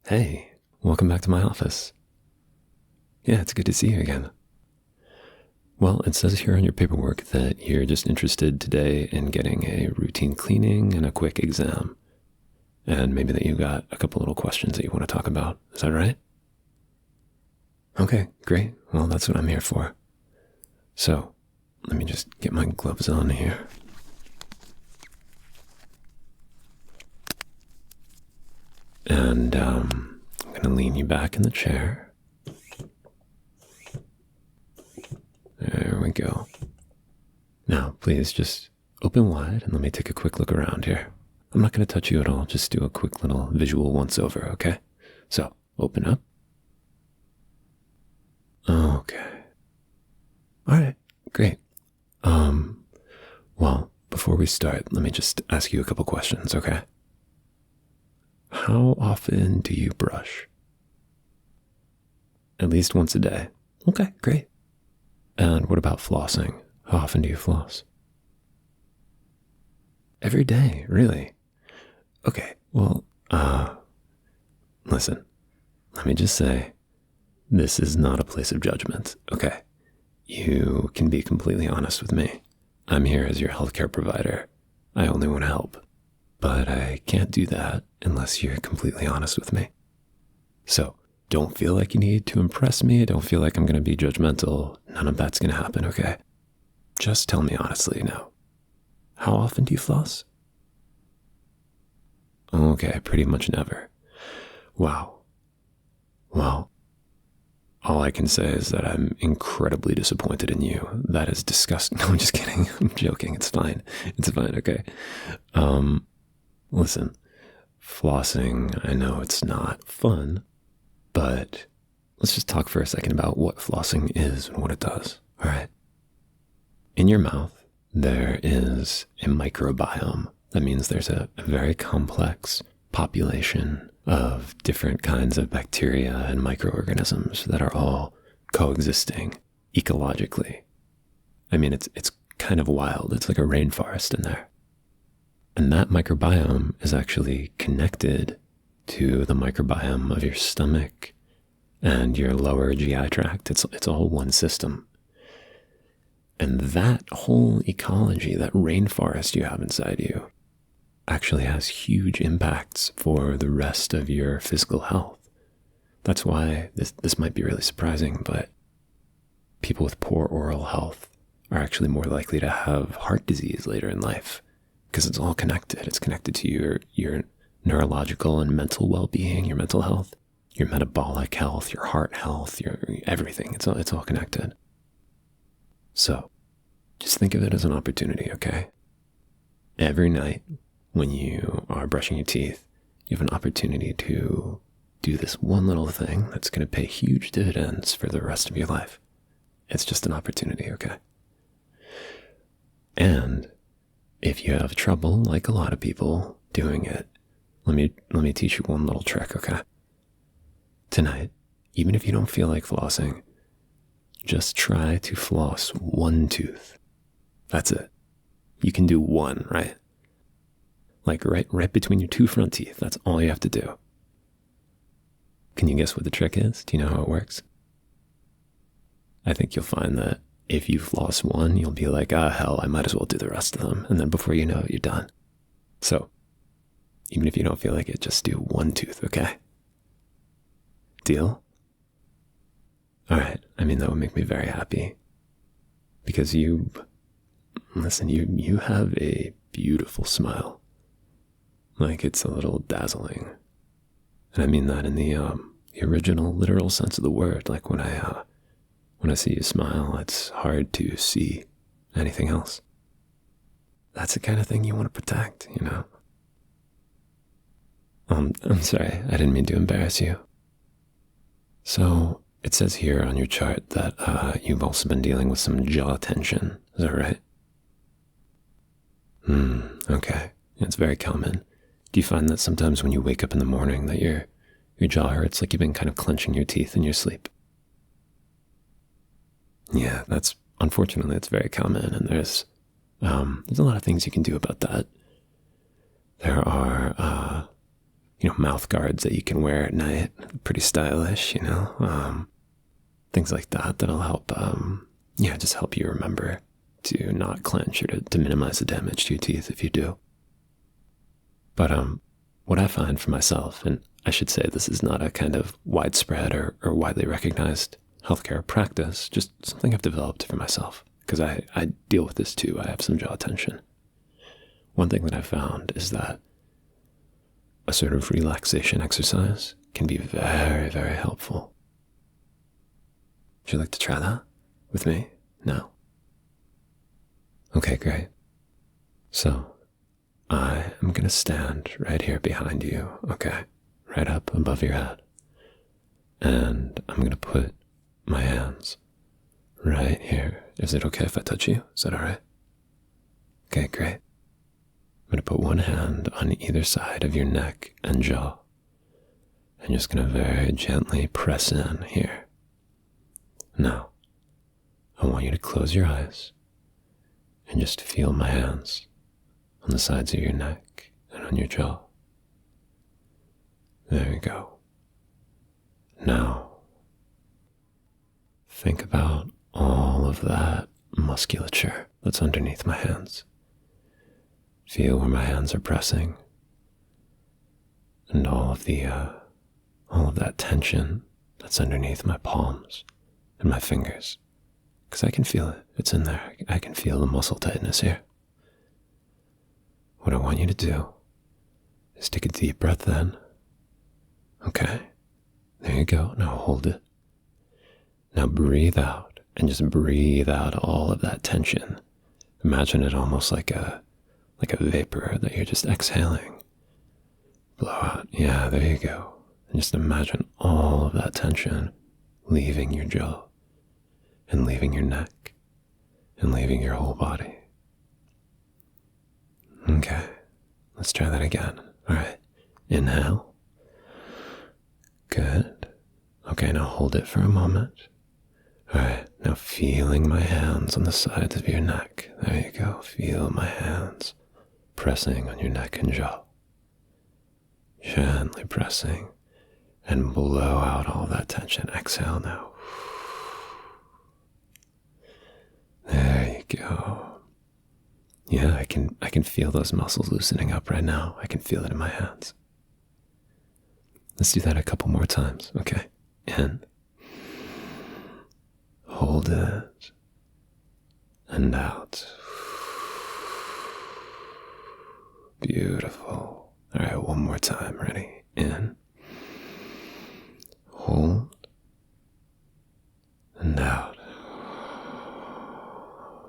Hey, welcome back to my office. Yeah, it's good to see you again. Well, it says here on your paperwork that you're just interested today in getting a routine cleaning and a quick exam. And maybe that you've got a couple little questions that you want to talk about. Is that right? Okay, great. Well, that's what I'm here for. So, let me just get my gloves on here. And I'm going to lean you back in the chair. There we go. Now, please just open wide and let me take a quick look around here. I'm not going to touch you at all, just do a quick little visual once over, okay? So, open up. Okay. Alright, great. Well, before we start, let me just ask you a couple questions, okay? How often do you brush? At least once a day. Okay, great. And what about flossing? How often do you floss? Every day, really? Okay, well, listen, let me just say, this is not a place of judgment, okay? You can be completely honest with me. I'm here as your healthcare provider. I only want to help. But I can't do that unless you're completely honest with me. So, don't feel like you need to impress me. Don't feel like I'm going to be judgmental. None of that's going to happen, okay? Just tell me honestly now. How often do you floss? Okay, pretty much never. Wow. Well, all I can say is that I'm incredibly disappointed in you. That is disgusting. No, I'm just kidding. I'm joking. It's fine. It's fine, okay? Listen, flossing, I know it's not fun, but let's just talk for a second about what flossing is and what it does, all right? In your mouth, there is a microbiome. That means there's a very complex population of different kinds of bacteria and microorganisms that are all coexisting ecologically. I mean, it's kind of wild. It's like a rainforest in there. And that microbiome is actually connected to the microbiome of your stomach and your lower GI tract. It's all one system. And that whole ecology, that rainforest you have inside you, actually has huge impacts for the rest of your physical health. That's why this might be really surprising, but people with poor oral health are actually more likely to have heart disease later in life because it's all connected. It's connected to your neurological and mental well-being, your mental health, your metabolic health, your heart health, your everything. It's all connected. So just think of it as an opportunity, okay? Every night when you are brushing your teeth, you have an opportunity to do this one little thing that's going to pay huge dividends for the rest of your life. It's just an opportunity, okay? And if you have trouble, like a lot of people, doing it, let me teach you one little trick, okay? Tonight, even if you don't feel like flossing, just try to floss one tooth. That's it. You can do one, right? Like right between your two front teeth. That's all you have to do. Can you guess what the trick is? Do you know how it works? I think you'll find that if you floss one, you'll be like, hell, I might as well do the rest of them. And then before you know it, you're done. So, even if you don't feel like it, just do one tooth, okay? Deal? All right. I mean, that would make me very happy. Because you have a beautiful smile. Like, it's a little dazzling. And I mean that in the original, literal sense of the word. Like, when I see you smile, it's hard to see anything else. That's the kind of thing you want to protect, you know? I'm sorry, I didn't mean to embarrass you. So, it says here on your chart that you've also been dealing with some jaw tension. Is that right? Okay. It's very common. Do you find that sometimes when you wake up in the morning that your jaw hurts, like you've been kind of clenching your teeth in your sleep? Yeah, unfortunately, it's very common, and there's a lot of things you can do about that. There are mouth guards that you can wear at night. Pretty stylish, things like that that'll help, just help you remember to not clench or to minimize the damage to your teeth if you do. But what I find for myself, and I should say this is not a kind of widespread or widely recognized healthcare practice, just something I've developed for myself, because I deal with this too. I have some jaw tension. One thing that I've found is that a sort of relaxation exercise can be very, very helpful. Would you like to try that with me now? Okay, great. So I am going to stand right here behind you, okay? Right up above your head. And I'm going to put my hands right here. Is it okay if I touch you? Is that all right? Okay, great. I'm going to put one hand on either side of your neck and jaw. And just going to very gently press in here. Now, I want you to close your eyes and just feel my hands on the sides of your neck and on your jaw. There you go. Now, think about all of that musculature that's underneath my hands. Feel where my hands are pressing, and all of that tension that's underneath my palms and my fingers. Because I can feel it. It's in there. I can feel the muscle tightness here. What I want you to do is take a deep breath in. Okay. There you go. Now hold it. Now breathe out, and just breathe out all of that tension. Imagine it almost like a vapor that you're just exhaling. Blow out. Yeah, there you go. And just imagine all of that tension leaving your jaw and leaving your neck and leaving your whole body. Okay, let's try that again. All right, inhale. Good. Okay, now hold it for a moment. All right, now feeling my hands on the sides of your neck. There you go. Feel my hands pressing on your neck and jaw. Gently pressing, and blow out all that tension. Exhale now. There you go. Yeah, I can feel those muscles loosening up right now. I can feel it in my hands. Let's do that a couple more times, okay? In. Hold it. And out. Beautiful. All right, one more time. Ready? In. Hold. And out.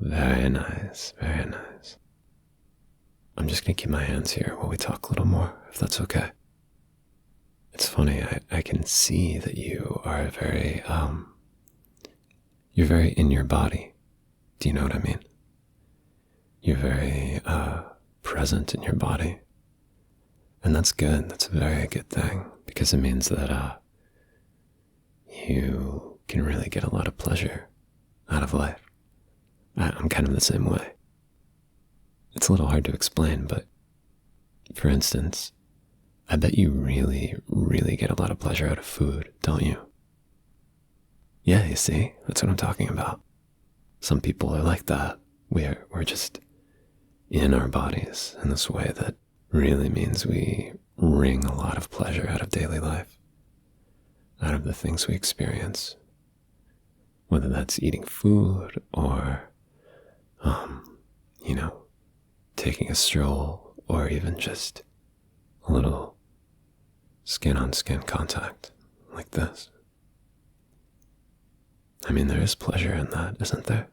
Very nice, very nice. I'm just going to keep my hands here while we talk a little more, if that's okay. It's funny, I can see that you are you're very in your body. Do you know what I mean? You're very present in your body. And that's good. That's a very good thing, because it means that you can really get a lot of pleasure out of life. I'm kind of the same way. It's a little hard to explain, but for instance, I bet you really, really get a lot of pleasure out of food, don't you? Yeah, you see, that's what I'm talking about. Some people are like that. We're just in our bodies in this way that really means we wring a lot of pleasure out of daily life, out of the things we experience, whether that's eating food or, taking a stroll, or even just a little skin-on-skin contact like this. I mean, there is pleasure in that, isn't there?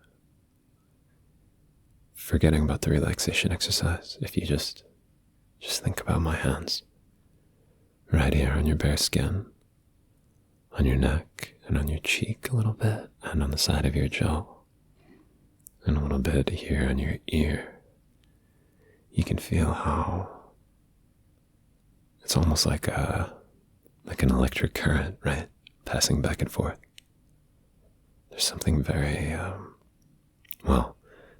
Forgetting about the relaxation exercise, if you just think about my hands right here on your bare skin, on your neck and on your cheek a little bit, and on the side of your jaw, and a little bit here on your ear. You can feel how it's almost like an electric current, right? Passing back and forth. There's something very,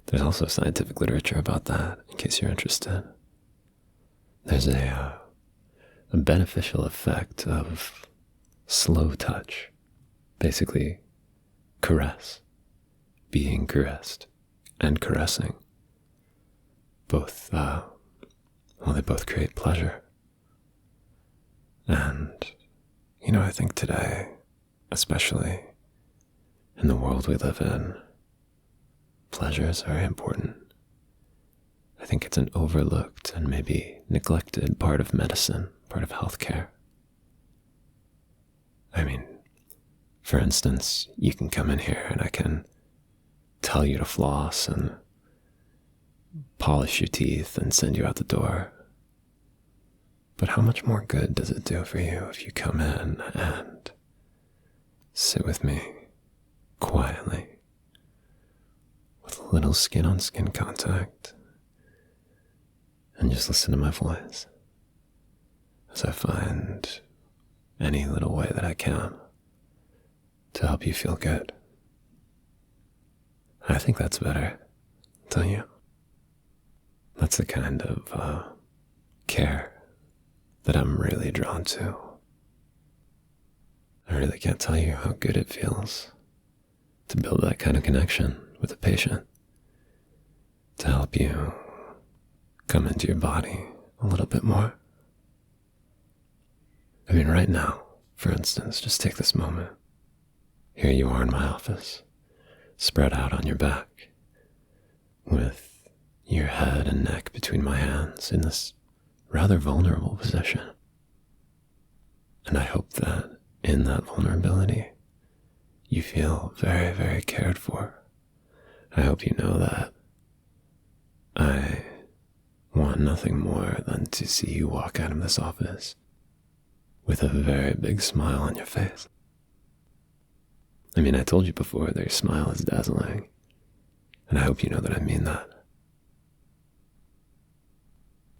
there's also scientific literature about that, in case you're interested. There's a a beneficial effect of slow touch. Basically, caress, being caressed, and caressing. Both, they both create pleasure. And, I think today, especially in the world we live in, pleasure is very important. I think it's an overlooked and maybe neglected part of medicine, part of healthcare. I mean, for instance, you can come in here and I can tell you to floss and polish your teeth and send you out the door. But how much more good does it do for you if you come in and sit with me quietly with a little skin-on-skin contact and just listen to my voice as I find any little way that I can to help you feel good. I think that's better, don't you? That's the kind of care that I'm really drawn to. I really can't tell you how good it feels to build that kind of connection with a patient, to help you come into your body a little bit more. I mean, right now, for instance, just take this moment. Here you are in my office, spread out on your back, with your head and neck between my hands in this rather vulnerable position. And I hope that in that vulnerability, you feel very, very cared for. I hope you know that I want nothing more than to see you walk out of this office with a very big smile on your face. I mean, I told you before that your smile is dazzling, and I hope you know that I mean that.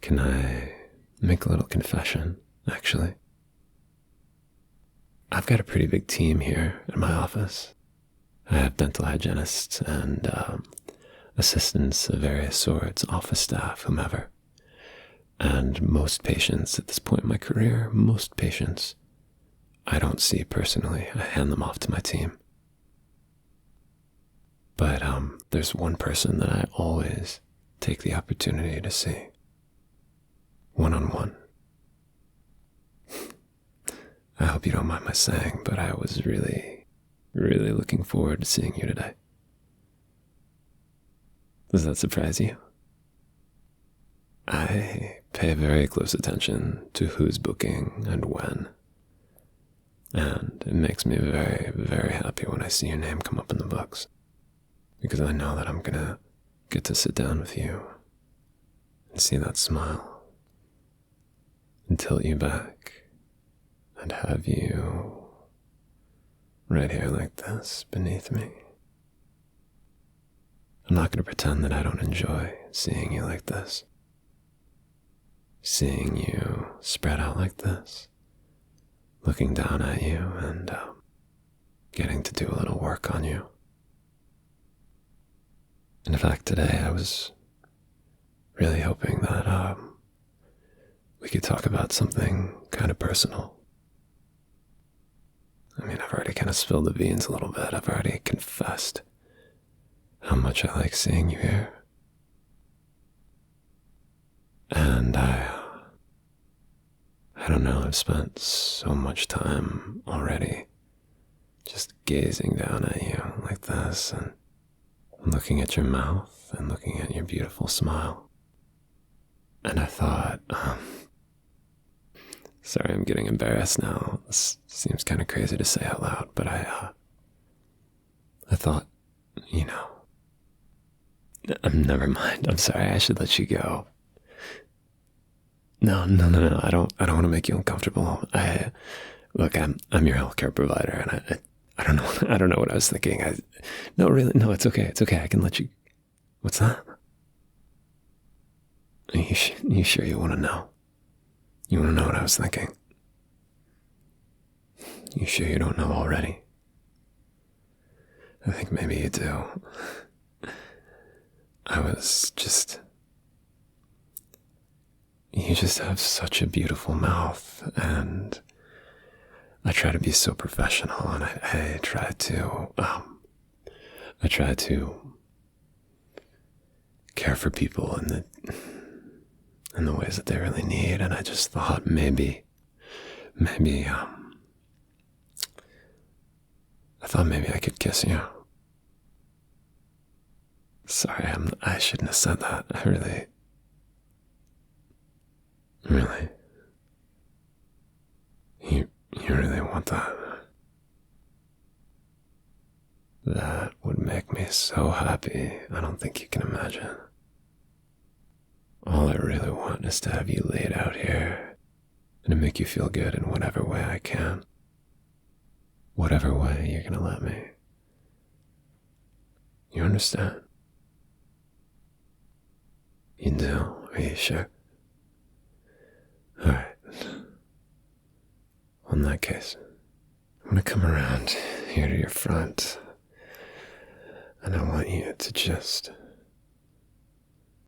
Can I make a little confession, actually? I've got a pretty big team here in my office. I have dental hygienists and assistants of various sorts, office staff, whomever. And most patients at this point in my career, I don't see personally. I hand them off to my team. But there's one person that I always take the opportunity to see. One-on-one. I hope you don't mind my saying, but I was really, really looking forward to seeing you today. Does that surprise you? I pay very close attention to who's booking and when. And it makes me very, very happy when I see your name come up in the books. Because I know that I'm gonna get to sit down with you and see that smile and tilt you back and have you right here like this beneath me. I'm not going to pretend that I don't enjoy seeing you like this. Seeing you spread out like this, looking down at you and getting to do a little work on you. In fact, today I was really hoping that we could talk about something kind of personal. I mean, I've already kind of spilled the beans a little bit. I've already confessed how much I like seeing you here. And I don't know, I've spent so much time already just gazing down at you like this and looking at your mouth and looking at your beautiful smile. And I thought, sorry, I'm getting embarrassed now. This seems kind of crazy to say out loud, but I thought, never mind. I'm sorry. I should let you go. No. I don't want to make you uncomfortable. Look, I'm your healthcare provider, and I don't know. I don't know what I was thinking. No, really, no. It's okay. It's okay. I can let you. What's that? You sure you want to know? You want to know what I was thinking? You sure you don't know already? I think maybe you do. I was just, you just have such a beautiful mouth, and I try to be so professional, and I try to care for people in the ways that they really need, and I just thought maybe, I thought maybe I could kiss you. Sorry, I shouldn't have said that. I really. You really want that? That would make me so happy. I don't think you can imagine. All I really want is to have you laid out here and to make you feel good in whatever way I can. Whatever way you're gonna let me. You understand? You do? Are you sure? Alright. Well, in that case, I'm gonna come around here to your front, and I want you to just